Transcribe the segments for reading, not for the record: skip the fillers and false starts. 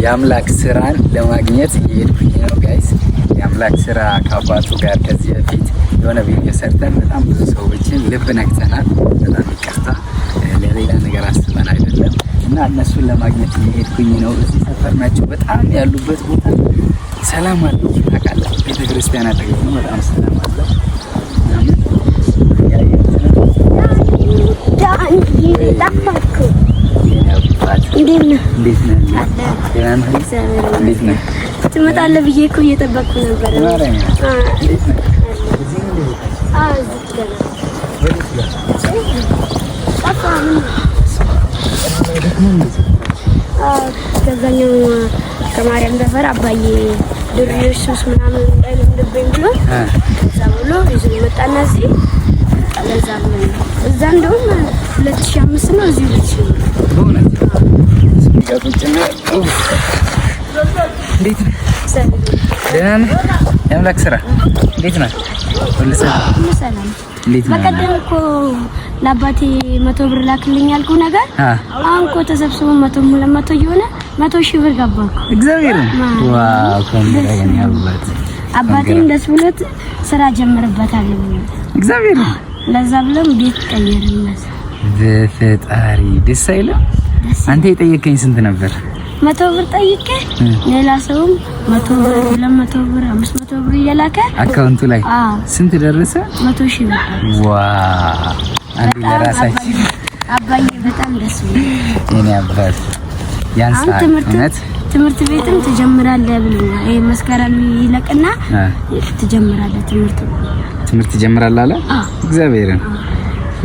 የአምላክ ስራን ለማግኘት እየሄድኩኝ ነው ጋይስ። የአምላክ ስራ ከአባቱ ጋር ከዚህ በፊት የሆነ ቪዲዮ ሰርተን በጣም ብዙ ሰዎችን ልብ ነክተናል። በጣም ይቅርታ፣ ለሌላ ነገር አስበን አይደለም። እና እነሱን ለማግኘት እየሄድኩኝ ነው። እዚህ ሰፈር ናቸው። በጣም ያሉበት ቦታ ሰላም አለው። ታውቃለህ፣ ቤተክርስቲያን አጠገብ ነው። በጣም ሰላም አለው። እንዴት ነህ? ትመጣለህ ብዬ እኮ እየጠበቅኩ ነበር። ከዛኛው ከማርያም ሰፈር አባዬ ድርዮሽ ሱስ ምናምን እንዳይለምድብኝ ብሎ ከዛ ብሎ ይዞ መጣና እዚህ ለዛ ብሎ እዛ እንደውም 2005 ነው እዚህ ልጅ በእውነት ሲጋጡጭና እንዴት ነህ? ደህና ነህ? የአምላክ ስራ እንዴት ነህ? ሁሉ ሰላም። እንዴት ነህ? በቀደም እኮ ለአባቴ 100 ብር ላክልኝ ያልኩህ ነገር አሁን እኮ ተሰብስቦ 200 እየሆነ 100,000 ብር ገባ እኮ። እግዚአብሔር ዋው ኮንግሬሽን ያባት አባቴም ደስ ብሎት ስራ ጀምርበታል ብሎ እግዚአብሔር ለዛ ብሎም ቤት ቀየረለት። በፈጣሪ ደስ አይልም? አንተ የጠየቀኝ ስንት ነበር? 100 ብር ጠይቄ ሌላ ሰውም 100 ብር 200 ብር 500 ብር እየላከ አካውንቱ ላይ ስንት ደረሰ? 100,000 ብር። ዋው አንዱ ለራሳችን አባዬ በጣም ደስ ብሎኛል። የኔ አባት ያንሳል። ትምህርት ቤትም ትጀምራለህ ብሎኛል። ይሄ መስከረም ይለቅና ትጀምራለህ ትምህርት ትጀምራለህ አለ እግዚአብሔርን።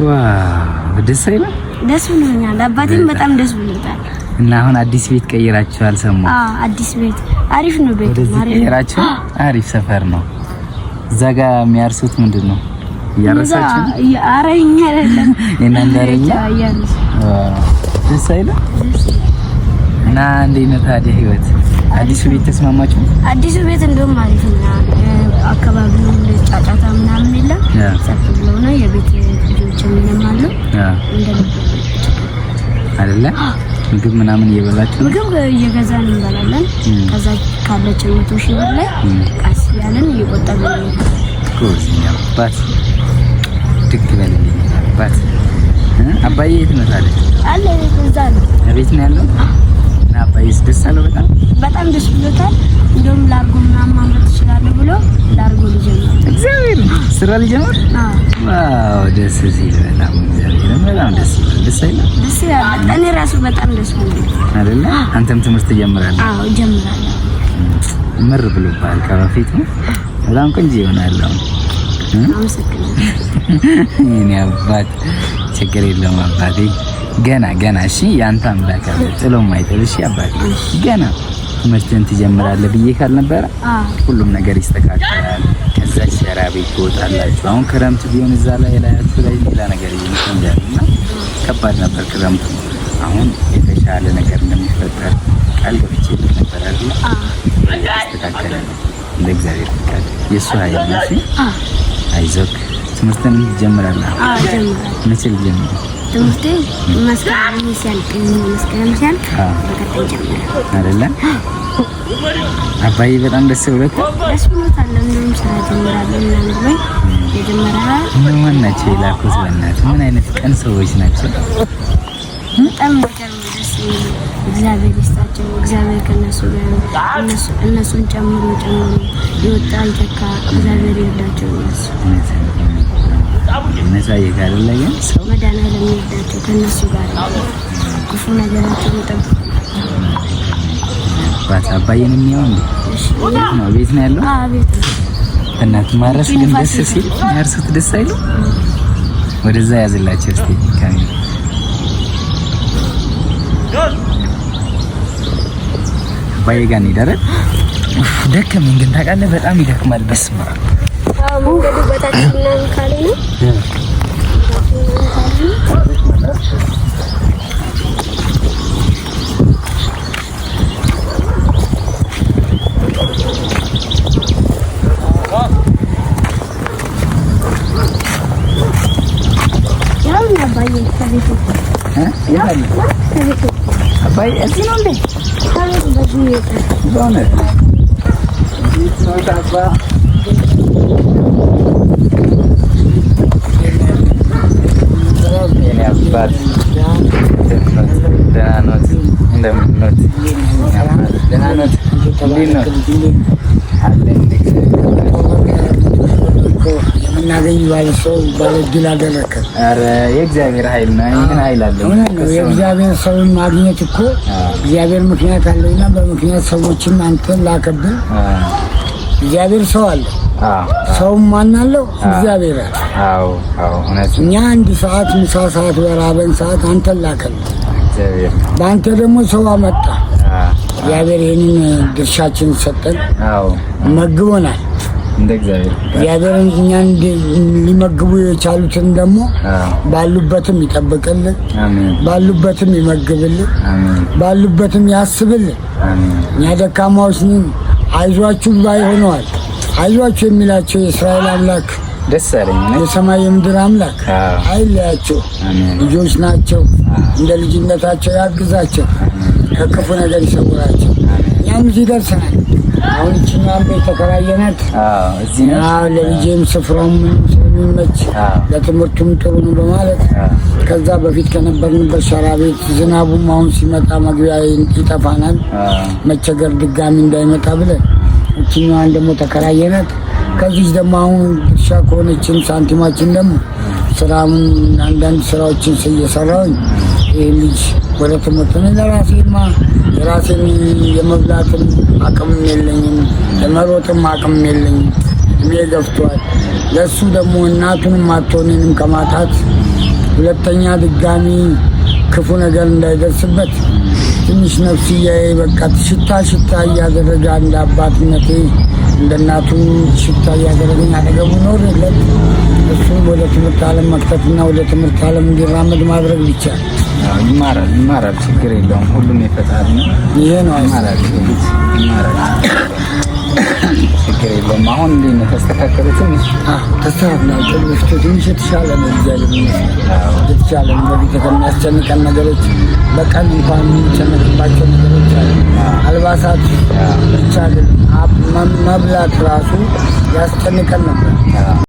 ዋው ደስ አይልም? ደስ ብሎኛል። አባቴም በጣም ደስ ብሎታል። እና አሁን አዲስ ቤት ቀይራችኋል ሰሞኑን? አዲስ ቤት አሪፍ ነው። ቤት ቀይራችሁ አሪፍ ሰፈር ነው። እዛ ጋር የሚያርሱት ምንድን ነው? እያረሳችሁ ነው? አረኛ አይደለም እናንዳረኛ ደስ አይልም? እና እንዴት ነው ታዲያ ህይወት? አዲሱ ቤት ተስማማችሁ? አዲሱ ቤት እንደውም አሪፍ ነው። አካባቢው ጫጫታ ምናምን የለም። ሰፊ ብለው ነው የቤት ልጆች ምንም አሉ አይደለ? ምግብ ምናምን እየበላችሁ? ምግብ እየገዛን እንበላለን። ከዛ ካለች 100,000 ብር ላይ ቀስ ያለን እየቆጠብን ነው። አባት ድግ በልልኝ አባት። አባዬ የት ነው ታዲያ? አለ እዛ ነው። ቤት ነው ያለው? እና አባዬስ ደስ አለው? በጣም ደስ ብሎታል። እንደውም ላርጎ ምናምን ማምረት ትችላለህ ብሎ ላርጎ ሊጀምር እግዚአብሔር ስራ ሊጀምር። ዋው ደስ ሲል በጣም እግዚአብሔር በጣም ደስ ይላል። ደስ አይልም? ደስ ይላል። እኔ ራሱ በጣም ደስ ብሎኛል አይደለ? አንተም ትምህርት ትጀምራለህ? አዎ እጀምራለሁ። ምር ብሎብሃል ከበፊት ነው? በጣም ቆንጆ ይሆናል። አመሰግናለሁ የኔ አባት። ችግር የለውም አባቴ። ገና እሺ፣ ያንተ አምላክ አለ ጥሎ ማይጥል። እሺ አባቴ፣ ገና ትምህርትን ትጀምራለህ ብዬ ካልነበረ ሁሉም ነገር ይስተካከላል። ከዛ ሸራ ቤት ትወጣላችሁ። አሁን ክረምት ቢሆን እዛ ላይ ሌላ ነገር ይመስላልና ከባድ ነበር ክረምቱ። አሁን የተሻለ ነገር እንደሚፈጠር ቃል ገብቼ ነበር አይደል? ይስተካከላል እንደ እግዚአብሔር ፍቃድ። የሱ ኃይል ነው። እሺ አይዞህ። ትምህርትን ትጀምራለህ? ጀምራለሁ። መቼ ልጀምር? ትምህርቴ መስከረም ሲያልቅ በቀጣይ ጀምራለሁ አይደለ? አባዬ በጣም ደስ ብሎታል። እንደውም ስራ ጀምራለሁ ምናምን ወይ የጀመራ ምን ናቸው የላኩት? በእናትህ ምን አይነት ቀን ሰዎች ናቸው? በጣም ደስ የሚሉ እግዚአብሔር ይስጣቸው። እግዚአብሔር ከነሱ ጋር እነሱን ጨምሮ ይወጣ ይተካ። እግዚአብሔር ይርዳቸው። እነሱ ይካለ ግን ሰው መድኃኒዓለም ይርዳቸው። ከነሱ ጋር ክፉ ነገራቸው ይጠብቁ። አባዬን የሚያው ነው ቤት ነው ያለው? ቤት ነው። እናት ማረስ ግን ደስ ሲል ያርሱት ደስ አይሉ? ወደዛ ያዝላችሁ እስቲ ካሜራ አባዬ ጋር እንሄዳለን። ደከመኝ ግን ታውቃለህ፣ በጣም ይደክማል። በስመ አብ መንገዱ በታች ምናምን ካለ ነው አባዬ እዚህ ነው እንዴ? በእውነት የኔ አባት ደህና ኖት? እንደምን ኖት? ደህና ኖት? እንዴት ኖት? የምናገኝ ባለሰው ባለድል አደረከ። ኧረ የእግዚአብሔር ኃይል ነው። ይሄን ኃይል አለ። የእግዚአብሔር ሰውን ማግኘት እኮ እግዚአብሔር ምክንያት አለውና በምክንያት ሰዎችን አንተን ላከብን። እግዚአብሔር ሰው አለ። ሰውም ማን አለው? እግዚአብሔር አለ። አዎ አዎ፣ እውነት። እኛ አንድ ሰዓት ምሳ ሰዓት በራበን ሰዓት አንተን ላከብን። እግዚአብሔር በአንተ ደግሞ ሰው አመጣ። እግዚአብሔር ይሄንን ድርሻችን ሰጠን። አዎ መግቦናል። እንደ እግዚአብሔር እኛን ሊመግቡ የቻሉትን ደግሞ ባሉበትም ይጠብቅልን፣ ባሉበትም ይመግብልን፣ ባሉበትም ያስብልን። እኛ ደካማዎች ነን። አይዟችሁ ባይ ሆነዋል። አይዟችሁ የሚላቸው የእስራኤል አምላክ ደስ አለኝ። የሰማይ የምድር አምላክ አይለያቸው። ልጆች ናቸው። እንደ ልጅነታቸው ያግዛቸው፣ ከክፉ ነገር ይሰውራቸው። እኛም እዚህ ደርሰናል። አሁን እቺኛን ቤት ተከራየናት። እዚህ ነው ለልጄም ስፍራውም ስለሚመች ለትምህርቱም ጥሩ ነው በማለት ከዛ በፊት ከነበርንበት ሸራ ቤት ዝናቡም አሁን ሲመጣ መግቢያ ይጠፋናል፣ መቸገር ድጋሚ እንዳይመጣ ብለን እቺኛን ደግሞ ተከራየናት። ከዚህ ደግሞ አሁን ድርሻ ከሆነችን ሳንቲማችን ደግሞ ስራም አንዳንድ ስራዎችን እየሰራሁኝ ይህ ልጅ ወደ ትምህርት ነው። ለራሴማ የራሴን የመብላትም አቅም የለኝም፣ ለመሮጥም አቅም የለኝም። እድሜ ገፍቷል። ለሱ ደግሞ እናቱንም አትሆንንም ከማጣት ሁለተኛ ድጋሚ ክፉ ነገር እንዳይደርስበት ትንሽ ነፍስያዬ በቃ ሽታ እያደረገ እንደ አባትነቴ እንደ እናቱ ሽታ እያደረገኝ አጠገቡ ኖር የለም። እሱም ወደ ትምህርት ዓለም መክተትና ወደ ትምህርት ዓለም እንዲራመድ ማድረግ ብቻ። ይማራል፣ ችግር የለውም። ሁሉም የፈጣሪ ነው። ይሄ ነው ይማራል፣ ችግር የለውም። አሁን እንዴት ነው ተስተካከለ? ትንሽ ተስተካክሏል። በፊት ትንሽ የተሻለ ነው። የተሻለ ነው። በፊት ከሚያስጨንቀን ነገሮች በቀን እንኳን የሚጨነቅባቸው ነገሮች አሉ። አልባሳት ብቻ ግን መብላት ራሱ ያስጨንቀን ነበር።